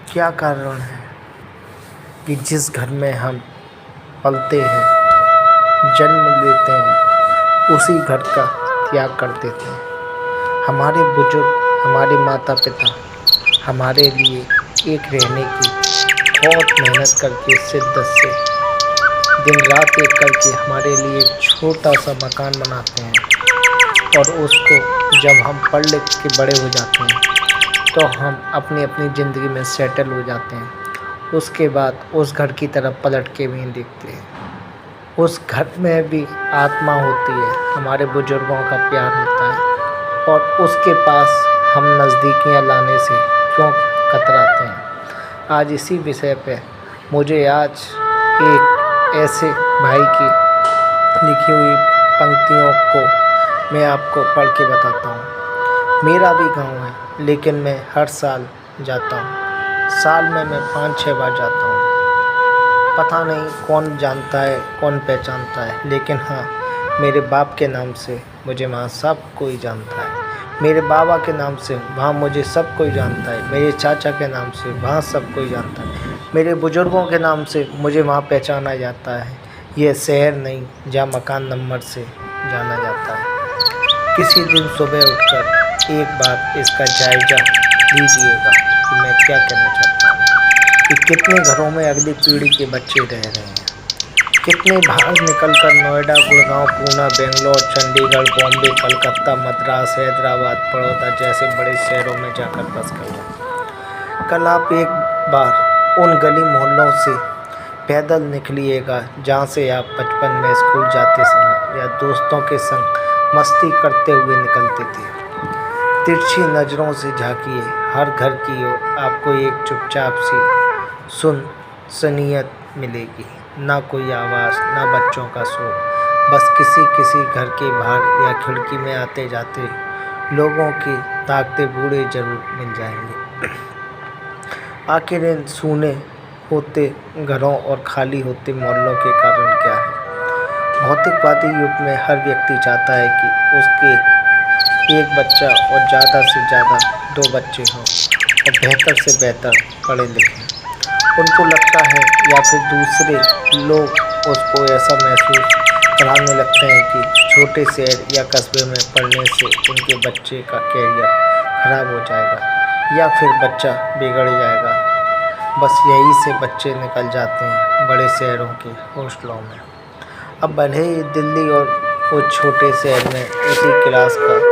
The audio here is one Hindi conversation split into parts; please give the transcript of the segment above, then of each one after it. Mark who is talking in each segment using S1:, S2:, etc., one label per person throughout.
S1: क्या कारण है कि जिस घर में हम पलते हैं, जन्म लेते हैं, उसी घर का त्याग कर देते हैं। हमारे बुजुर्ग, हमारे माता पिता हमारे लिए एक रहने की बहुत मेहनत करके शिद्दत से दिन रात एक करके हमारे लिए एक छोटा सा मकान बनाते हैं और उसको जब हम पढ़ लिख के बड़े हो जाते हैं तो हम अपनी अपनी ज़िंदगी में सेटल हो जाते हैं। उसके बाद उस घर की तरफ पलट के भी नहीं देखते हैं। उस घर में भी आत्मा होती है, हमारे बुजुर्गों का प्यार होता है और उसके पास हम नज़दीकियाँ लाने से क्यों कतराते हैं। आज इसी विषय पे मुझे आज एक ऐसे भाई की लिखी हुई पंक्तियों को मैं आपको पढ़ के बताता हूँ। मेरा भी गांव है लेकिन मैं हर साल जाता हूँ। साल में मैं 5-6 बार जाता हूँ। पता नहीं कौन जानता है, कौन पहचानता है, लेकिन हाँ, मेरे बाप के नाम से मुझे वहाँ सब कोई जानता है। मेरे बाबा के नाम से वहाँ मुझे सब कोई जानता है। मेरे चाचा के नाम से वहाँ सब कोई जानता है। मेरे बुज़ुर्गों के नाम से मुझे वहाँ पहचाना जाता है। यह शहर नहीं जहाँ मकान नंबर से जाना जाता है। किसी दिन सुबह उठकर एक बार इसका जायज़ा लीजिएगा कि मैं क्या कहना चाहता हूँ कि कितने घरों में अगली पीढ़ी के बच्चे रह रहे हैं। कितने बाहर निकलकर नोएडा, गुड़गांव, पूना, बेंगलोर, चंडीगढ़, बॉम्बे, कलकत्ता, मद्रास, हैदराबाद, बड़ौदा जैसे बड़े शहरों में जाकर बस गए हैं। कल आप एक बार उन गली मोहल्लों से पैदल निकलिएगा जहाँ से आप बचपन में स्कूल जाते समय या दोस्तों के संग मस्ती करते हुए निकलते थे। तिरछी नज़रों से झांकिए हर घर की ओर, आपको एक चुपचाप सी सुनीयत मिलेगी। ना कोई आवाज़, ना बच्चों का शोर, बस किसी घर के बाहर या खिड़की में आते जाते लोगों के ताकते बूढ़े जरूर मिल जाएंगे। आखिर इन सूने होते घरों और खाली होते मोहल्लों के कारण क्या है? भौतिकवादी युग में हर व्यक्ति चाहता है कि उसके एक बच्चा और ज़्यादा से ज़्यादा 2 बच्चे हों और बेहतर से बेहतर पढ़े लिखें। उनको लगता है या फिर दूसरे लोग उसको ऐसा महसूस कराने लगते हैं कि छोटे शहर या कस्बे में पढ़ने से उनके बच्चे का कैरियर ख़राब हो जाएगा या फिर बच्चा बिगड़ जाएगा। बस यही से बच्चे निकल जाते हैं बड़े शहरों के हॉस्टलों में। अब भले ही दिल्ली और उस छोटे शहर में उसी क्लास का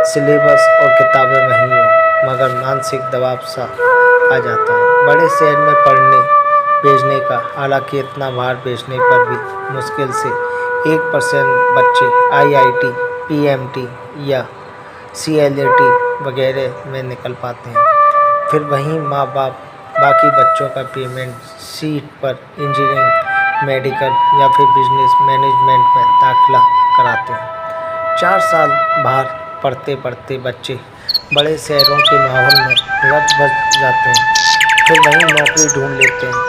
S1: सिलेबस और किताबें नहीं हो, मगर मानसिक दबाव सा आ जाता है बड़े शहर में पढ़ने भेजने का। हालांकि इतना बाहर भेजने पर भी मुश्किल से 1% बच्चे IIT, PMT या CLAT वगैरह में निकल पाते हैं। फिर वहीं माँ बाप बाकी बच्चों का पेमेंट सीट पर इंजीनियरिंग, मेडिकल या फिर बिजनेस मैनेजमेंट में दाखिला कराते हैं। 4 साल बाहर पढ़ते पढ़ते बच्चे बड़े शहरों के माहौल में रच बस जाते हैं। फिर वहीं नौकरी ढूंढ लेते हैं,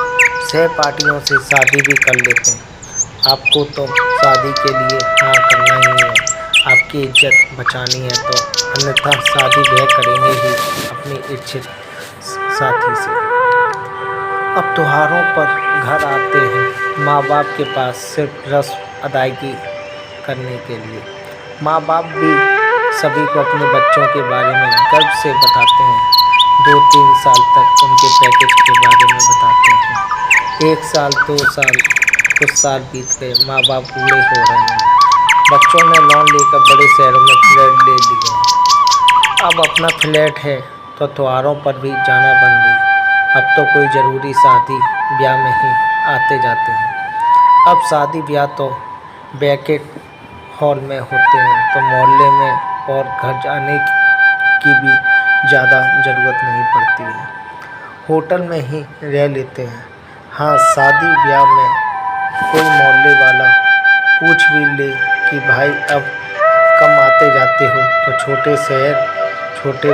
S1: सहपाठियों से शादी भी कर लेते हैं। आपको तो शादी के लिए हाँ करना ही है, आपकी इज्जत बचानी है तो, अन्यथा शादी वह करेंगे ही अपनी इच्छित साथी से। अब त्योहारों पर घर आते हैं माँ बाप के पास सिर्फ रस्म अदायगी करने के लिए। माँ बाप भी सभी को अपने बच्चों के बारे में गर्व से बताते हैं। 2-3 साल तक उनके पैकेज के बारे में बताते हैं। 1 साल, 2 साल, कुछ साल बीत गए, माँ बाप बूढ़े हो रहे हैं। बच्चों ने लोन लेकर बड़े शहरों में फ्लैट ले लिए हैं। अब अपना फ्लैट है तो त्योहारों पर भी जाना बंद है। अब तो कोई ज़रूरी शादी ब्याह में ही आते जाते हैं। अब शादी ब्याह तो बैंकेट हॉल में होते हैं तो मोहल्ले में और घर जाने की भी ज़्यादा ज़रूरत नहीं पड़ती है, होटल में ही रह लेते हैं। हाँ, शादी ब्याह में कोई मोहल्ले वाला पूछ भी ले कि भाई अब कम आते जाते हो, तो छोटे शहर, छोटे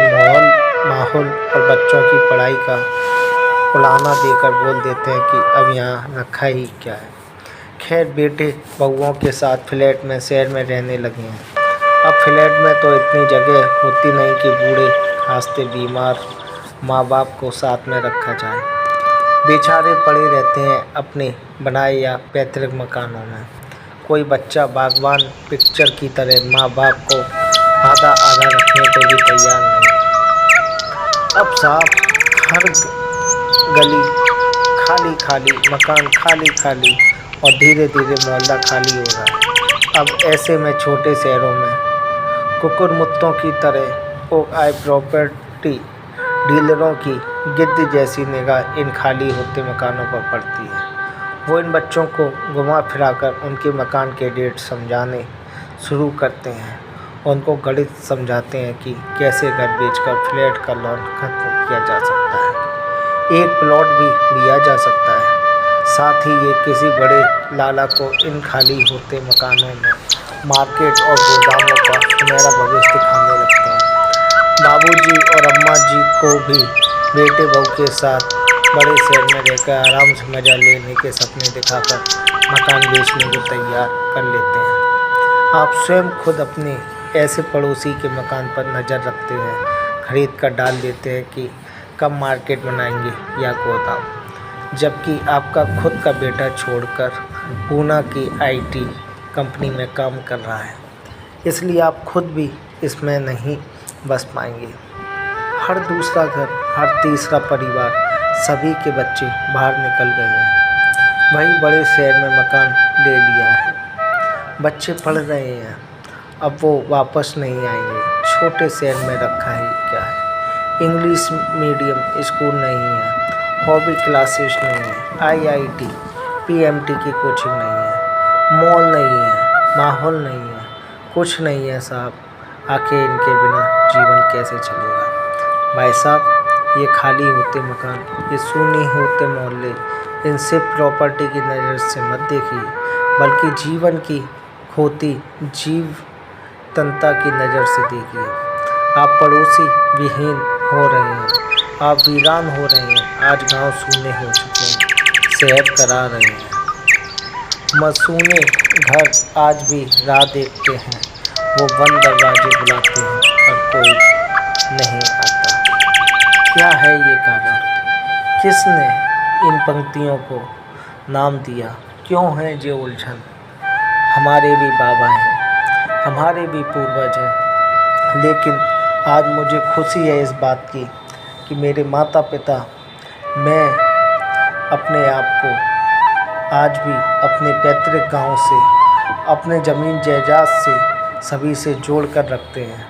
S1: माहौल और बच्चों की पढ़ाई का उलाहना देकर बोल देते हैं कि अब यहाँ रखा ही क्या है। खैर, बेटे बहुओं के साथ फ्लैट में शहर में रहने लगे हैं। अब फ्लैट में तो इतनी जगह होती नहीं कि बूढ़े खांसते बीमार माँ बाप को साथ में रखा जाए। बेचारे पड़े रहते हैं अपने बनाए या पैतृक मकानों में। कोई बच्चा बागवान पिक्चर की तरह माँ बाप को आधा आधा रखने को भी तैयार नहीं। अब साफ हर गली खाली खाली, मकान खाली खाली और धीरे धीरे मोहल्ला खाली हो रहा है। अब ऐसे में छोटे शहरों में कुकुरमुत्तों की तरह ओ आई प्रॉपर्टी डीलरों की गिद्ध जैसी निगाह इन खाली होते मकानों पर पड़ती है। वो इन बच्चों को घुमा फिराकर उनके मकान के रेट समझाने शुरू करते हैं। उनको गणित समझाते हैं कि कैसे घर बेचकर फ्लैट का लोन खत्म किया जा सकता है, एक प्लॉट भी लिया जा सकता है। साथ ही ये किसी बड़े लाला को इन खाली होते मकानों में मार्केट और गोदामों का सुनहरा भविष्य दिखाने लगते हैं। बाबूजी और अम्मा जी को भी बेटे बहू के साथ बड़े शहर में रहकर आराम से मजा लेने के सपने दिखाकर मकान बेचने को तैयार कर लेते हैं। आप स्वयं खुद अपने ऐसे पड़ोसी के मकान पर नज़र रखते हैं, खरीद कर डाल देते हैं कि कब मार्केट बनाएंगे या गोदाम, जबकि आपका खुद का बेटा छोड़कर पूना की IT कंपनी में काम कर रहा है। इसलिए आप खुद भी इसमें नहीं बस पाएंगे। हर दूसरा घर, हर तीसरा परिवार, सभी के बच्चे बाहर निकल गए हैं। वही बड़े शहर में मकान ले लिया है, बच्चे पढ़ रहे हैं, अब वो वापस नहीं आएंगे। छोटे शहर में रखा ही क्या है, इंग्लिश मीडियम स्कूल नहीं है, हॉबी क्लासेस नहीं है, IIT PMT की कोचिंग नहीं है, मॉल नहीं है, माहौल नहीं है, कुछ नहीं है साहब। आखिर इनके बिना जीवन कैसे चलेगा? भाई साहब, ये खाली होते मकान, ये सूने होते मोहल्ले, इन सिर्फ प्रॉपर्टी की नज़र से मत देखिए, बल्कि जीवन की खोती जीव तंता की नज़र से देखिए। आप पड़ोसी विहीन हो रहे हैं, आप वीरान हो रहे हैं। आज गांव सूने हो चुके हैं, शहर करा रहे हैं। मासूने घर आज भी राह देखते हैं, वो बंद दरवाजे बुलाते हैं पर कोई नहीं आता। क्या है ये कारण? किसने इन पंक्तियों को नाम दिया? क्यों है ये उलझन? हमारे भी बाबा हैं, हमारे भी पूर्वज हैं, लेकिन आज मुझे खुशी है इस बात की कि मेरे माता पिता, मैं अपने आप को आज भी अपने पैतृक गांव से, अपने ज़मीन जायदाद से, सभी से जोड़ कर रखते हैं।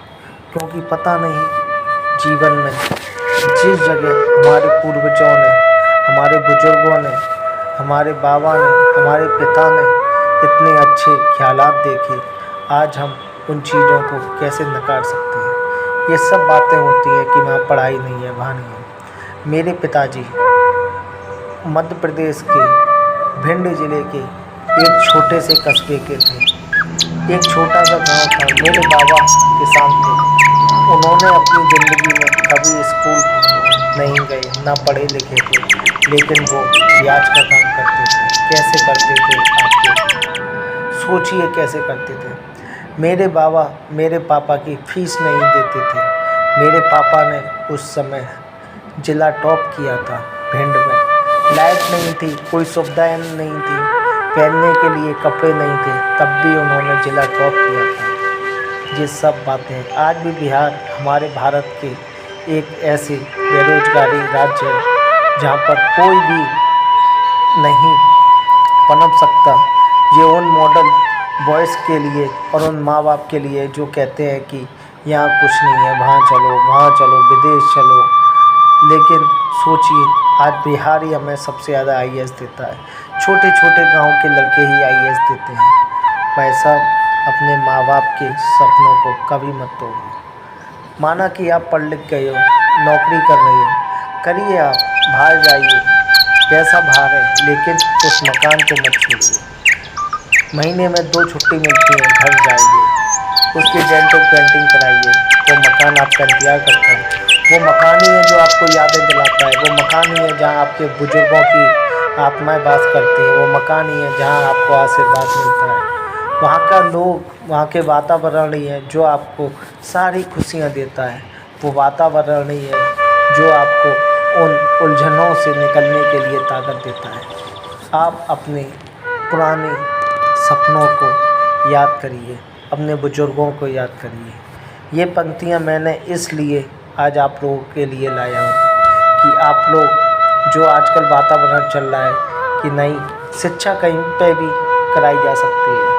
S1: क्योंकि पता नहीं जीवन में जिस जगह हमारे पूर्वजों ने, हमारे बुजुर्गों ने, हमारे बाबा ने, हमारे पिता ने इतने अच्छे ख्यालात देखे, आज हम उन चीज़ों को कैसे नकार सकते हैं? ये सब बातें होती हैं कि वहाँ पढ़ाई नहीं है, वहाँ नहीं है। मेरे पिताजी मध्य प्रदेश के भिंड जिले के एक छोटे से कस्बे के थे। एक छोटा सा गांव था। मेरे बाबा किसान थे। उन्होंने अपनी ज़िंदगी में कभी स्कूल नहीं गए, ना पढ़े लिखे थे, लेकिन वो ब्याज का काम करते थे। कैसे करते थे आप सोचिए, कैसे करते थे। मेरे बाबा मेरे पापा की फीस नहीं देते थे। मेरे पापा ने उस समय जिला टॉप किया था भिंड में। लाइट नहीं थी, कोई सुविधाएं नहीं थी, पहनने के लिए कपड़े नहीं थे, तब भी उन्होंने जिला टॉप किया था। ये सब बातें आज भी बिहार हमारे भारत के एक ऐसे बेरोजगारी राज्य है जहाँ पर कोई भी नहीं पनप सकता। ये उन मॉडल बॉयज़ के लिए और उन माँ बाप के लिए जो कहते हैं कि यहाँ कुछ नहीं है, वहाँ चलो, विदेश चलो। लेकिन सोचिए, आज बिहार ही हमें सबसे ज़्यादा IAS देता है। छोटे छोटे गांव के लड़के ही IAS देते हैं। भाई साहब, अपने माँ बाप के सपनों को कभी मत तोड़िए। माना कि आप पढ़ लिख गए हो, नौकरी कर रहे हो, करिए, आप बाहर जाइए, पैसा बाहर है, लेकिन उस मकान को मत छोड़िए। महीने में 2 छुट्टी मिलती है, घर जाइए, उसकी डेंटिंग पेंटिंग कराइए। वो मकान आपका इंतजार करता है। वो मकान ही है जो आपको यादें दिलाता है। वो मकान ही है जहाँ आपके बुजुर्गों की आत्माएं वास करती हैं। वो मकान ही है जहाँ आपको आशीर्वाद मिलता है। वहाँ का लोग, वहाँ के वातावरण ही है जो आपको सारी खुशियाँ देता है। वो वातावरण ही है जो आपको उन उलझनों से निकलने के लिए ताकत देता है। आप अपने पुराने सपनों को याद करिए, अपने बुजुर्गों को याद करिए। ये पंक्तियाँ मैंने इसलिए आज आप लोगों के लिए लाया हूँ कि आप लोग जो आजकल वातावरण चल रहा है कि नहीं शिक्षा कहीं पे भी कराई जा सकती है,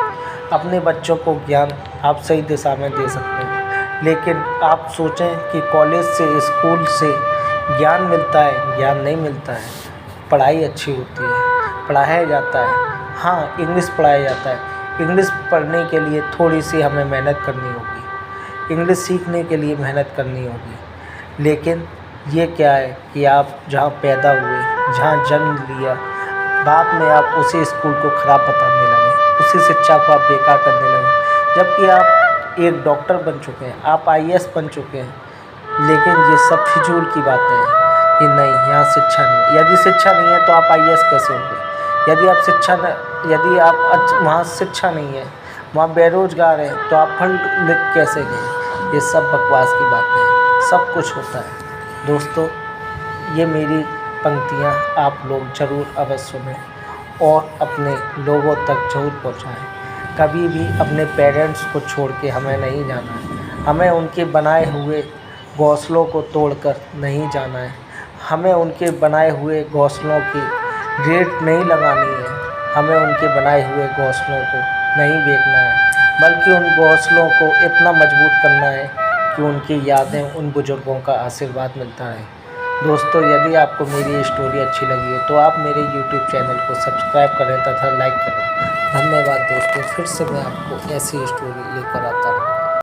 S1: अपने बच्चों को ज्ञान आप सही दिशा में दे सकते हैं, लेकिन आप सोचें कि कॉलेज से स्कूल से ज्ञान मिलता है, ज्ञान नहीं मिलता है। पढ़ाई अच्छी होती है, पढ़ाया जाता है, हाँ इंग्लिश पढ़ाया जाता है। इंग्लिश पढ़ने के लिए थोड़ी सी हमें मेहनत करनी होगी, इंग्लिश सीखने के लिए मेहनत करनी होगी, लेकिन ये क्या है कि आप जहाँ पैदा हुए, जहाँ जन्म लिया, बाद में आप उसी स्कूल को ख़राब बताने लगे, उसी शिक्षा को आप बेकार करने लगे, जबकि आप एक डॉक्टर बन चुके हैं, आप IAS बन चुके हैं। लेकिन ये सब फिजूल की बातें हैं कि नहीं यहाँ शिक्षा नहीं। यदि शिक्षा नहीं है तो आप IAS कैसे होंगे? यदि आप शिक्षा न यदि आप वहाँ शिक्षा नहीं है, वहाँ बेरोजगार हैं, तो आप पढ़ लिख कैसे गए? ये सब बकवास की बातें हैं, सब कुछ होता है। दोस्तों, ये मेरी पंक्तियाँ आप लोग ज़रूर अवश्य सुनें और अपने लोगों तक ज़रूर पहुँचाएँ। कभी भी अपने पेरेंट्स को छोड़ के हमें नहीं जाना है, हमें उनके बनाए हुए घोंसलों को तोड़कर नहीं जाना है, हमें उनके बनाए हुए घोंसलों की रेट नहीं लगानी है, हमें उनके बनाए हुए घोंसलों को नहीं बेचना है, बल्कि उन घोंसलों को इतना मजबूत करना है कि उनकी यादें, उन बुजुर्गों का आशीर्वाद मिलता है। दोस्तों, यदि आपको मेरी स्टोरी अच्छी लगी है तो आप मेरे YouTube चैनल को सब्सक्राइब करें तथा लाइक करें। धन्यवाद दोस्तों, फिर से मैं आपको ऐसी स्टोरी लेकर आता हूँ।